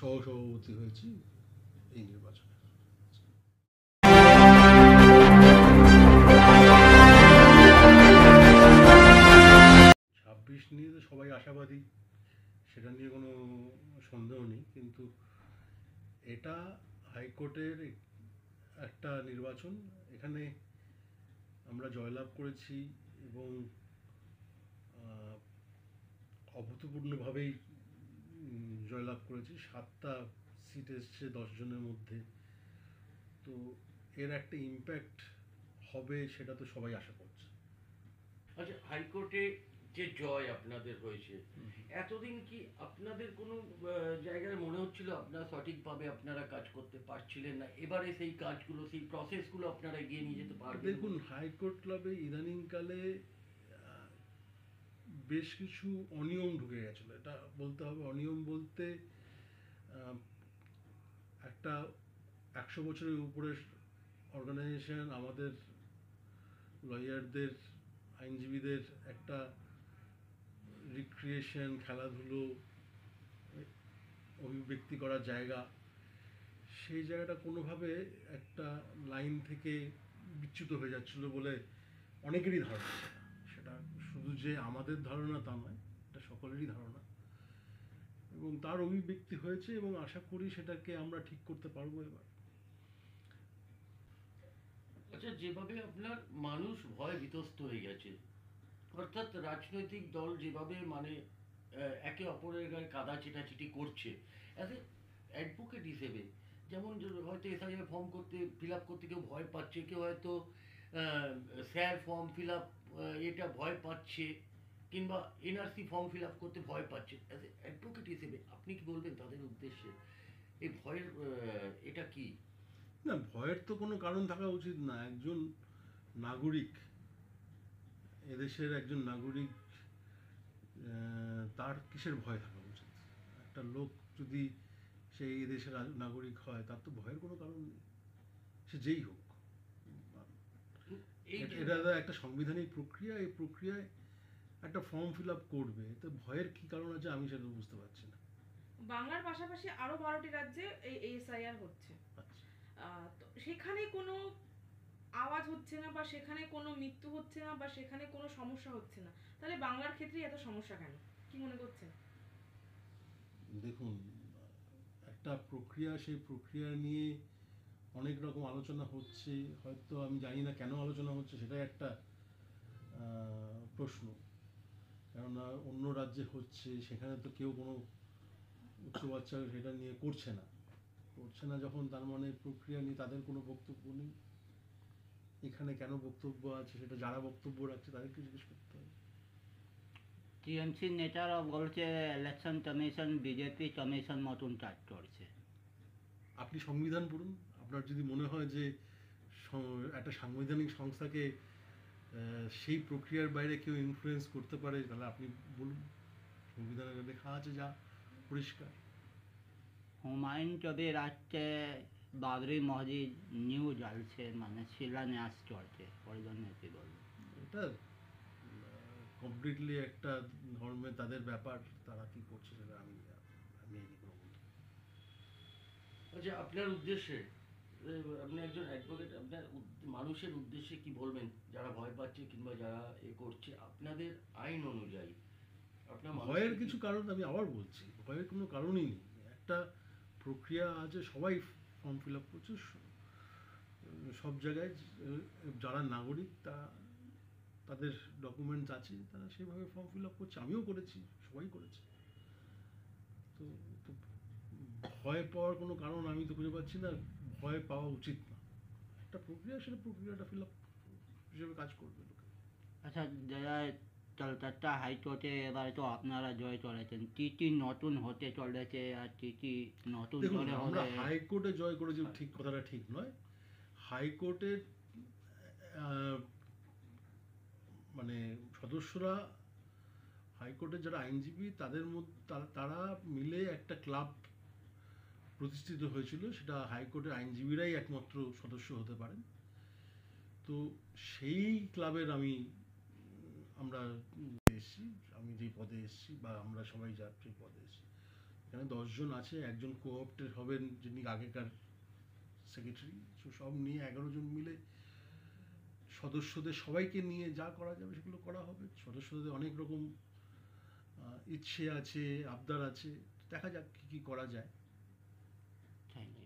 সহসভাপতি হয়েছি এই নির্বাচনে। 26 নিয়ে তো সবাই আশাবাদী, সেটা নিয়ে কোনো সন্দেহ নেই, কিন্তু এটা হাইকোর্টের একটা নির্বাচন, এখানে আমরা জয়লাভ করেছি এবং অভূতপূর্ণভাবেই জয়লাভ করেছি। 7টা সিট এসছে 10 জনের মধ্যে, তো এর একটা ইম্প্যাক্ট হবে সেটা তো সবাই আশা করছে। আচ্ছা, হাইকোর্টে যে জয় আপনাদের হয়েছে, এতদিন কি আপনাদের কোনো জায়গায় মনে হচ্ছিল আপনারা সঠিকভাবে আপনারা কাজ করতে পারছিলেন না? এবারে সেই কাজগুলো, সেই প্রসেসগুলো আপনারা এগিয়ে নিয়ে যেতে পারবেন? দেখুন, হাইকোর্ট ক্লাবে ইদানিংকালে বেশ কিছু অনিয়ম ঢুকে গেছিলো, এটা বলতে হবে। অনিয়ম বলতে একটা 100 বছরের উপরের অর্গানাইজেশন, আমাদের লয়ারদের, আইনজীবীদের একটা রিক্রিয়েশন, খেলাধুলো, অভিব্যক্তি করার জায়গা, সেই জায়গাটা কোনোভাবে একটা লাইন থেকে বিচ্যুত হয়ে যাচ্ছিল বলে অনেকেরই ধারণা। সেটা শুধু যে আমাদের ধারণা তা নয়, এটা সকলেরই ধারণা, এবং তার অভিব্যক্তি হয়েছে এবং আশা করি সেটাকে আমরা ঠিক করতে পারবো এবার। আচ্ছা, যেভাবে আপনার মানুষ ভয় বিধ্বস্ত হয়ে গেছে, অর্থাৎ রাজনৈতিক দল যেভাবে মানে একে অপরের গায়ে কাদা ছিটাছিটি করছে, অ্যাজ এ অ্যাডভোকেট হিসেবে, যেমন হয়তো এসআইআর ফর্ম ফিল আপ করতে কেউ ভয় পাচ্ছে, কেউ হয়তো স্যার ফর্ম ফিল আপ এটা ভয় পাচ্ছে, কিংবা এনআরসি ফর্ম ফিল আপ করতে ভয় পাচ্ছে, অ্যাজ এ অ্যাডভোকেট হিসেবে আপনি কি বলবেন তাদের উদ্দেশ্যে? এই ভয়ের এটা কি? না, ভয়ের তো কোনো কারণ থাকা উচিত না। একজন নাগরিক, এদেশের একজন নাগরিক, তার কিসের ভয় থাকা উচিত? একটা লোক যদি সেই এদেশের নাগরিক হয়, তার তো ভয়ের কোনো কারণ নেই, সে যেই হোক। এটা একটা সাংবিধানিক প্রক্রিয়া, এই প্রক্রিয়ায় একটা ফর্ম ফিল আপ করবে, তো ভয়ের কি কারণ আছে আমি সেটা বুঝতে পারছি না। বাংলার পাশাপাশি আরো 12টি রাজ্যে এই এসআইআর হচ্ছে, তো সেখানে কোনো আওয়াজ হচ্ছে না, বা সেখানে কোনো মৃত্যু হচ্ছে না, বা সেখানে কোনো সমস্যা হচ্ছে না, তাহলে বাংলার ক্ষেত্রে এত সমস্যা কেন? কি মনে করছেন? দেখুন, একটা প্রক্রিয়া, সেই প্রক্রিয়া নিয়ে অনেক রকম আলোচনা হচ্ছে, হয়তো আমি জানি না কেন আলোচনা হচ্ছে, সেটাই একটা প্রশ্ন। কেননা অন্য রাজ্যে হচ্ছে, সেখানে তো কেউ কোনো উচ্চ বাচ্চা সেটা নিয়ে করছে না যখন, তার মানে প্রক্রিয়া নিয়ে তাদের কোনো বক্তব্য নেই। এখানে কেন বক্তব্য আছে, সেটা যারা বক্তব্য রাখছে তাদেরকে জিজ্ঞেস করতে হবে। টিএমসি নেতারা বলছে ইলেকশন কমিশন বিজেপি কমিশন মতন কাজ করছে। আপনি সংবিধান পড়ুন, আপনার যদি মনে হয় যে একটা সাংবিধানিক সংস্থাকে সেই প্রক্রিয়ার বাইরে কেউ ইনফ্লুয়েন্স করতে পারে, তাহলে আপনি বলুন। সংবিধানে লেখা আছে যা পরিষ্কার। হুমায়ুন কবির আজকে বাবরি মসজিদ নিউ জ্বালছে, মানে শিলান্যাস চলছে, ওই জন্য কি বলবো, এটা কমপ্লিটলি একটা ধর্মে তাদের ব্যাপার, তারা কি করছে সেটা আমি আচ্ছা, আপনার উদ্দেশ্যে, আপনি একজন অ্যাডভোকেট, আপনার মানুষের উদ্দেশ্যে কি বলবেন যারা ভয় পাচ্ছে কিংবা যারা করছে আপনাদের আইন অনুযায়ী? আপনার ভয়ের কিছু কারণ, আমি আবার বলছি, ভয়ের কোনো কারণই নেই। একটা প্রক্রিয়া আছে, সবাই ফর্ম ফিল আপ করছে সব জায়গায়, যারা নাগরিক তাদের ডকুমেন্টস আছে, তারা সেভাবে ফর্ম ফিল আপ করছে, আমিও করেছি, সবাই করেছে। তো ভয় পাওয়ার কোনো কারণ আমি তো খুঁজে পাচ্ছি না, ভয় পাওয়া উচিত না। একটা প্রক্রিয়া, সেটা প্রক্রিয়াটা ফিল আপ হিসেবে কাজ করবে লোকে। আচ্ছা, যারা কলকাতা হাইকোর্টে এবার তো আপনারা জয় করেছেন, টিটি নতুন হতে চলেছে, আর টিটি নতুন দেখুন, করে আমরা হলে হাইকোর্টে জয় করেছি, ঠিক কথাটা ঠিক নয়। হাইকোর্টের মানে সদস্যরা, হাইকোর্টের যারা আইনজীবী, তাদের মধ্যে তারা মিলে একটা ক্লাব প্রতিষ্ঠিত হয়েছিল, সেটা হাইকোর্টের আইনজীবীরাই একমাত্র সদস্য হতে পারেন। তো সেই ক্লাবের আমরা এসেছি, আমি যেই পদে এসেছি, বা আমরা সবাই যা সেই পদে এসেছি, এখানে 10 জন আছে, একজন কোঅপ্টেড হবেন যিনি আগেকার সেক্রেটারি, সব নিয়ে 11 জন মিলে সদস্যদের সবাইকে নিয়ে যা করা যাবে সেগুলো করা হবে। সদস্যদের অনেক রকম ইচ্ছে আছে, আবদার আছে, দেখা যাক কী কী করা যায়। Thank you.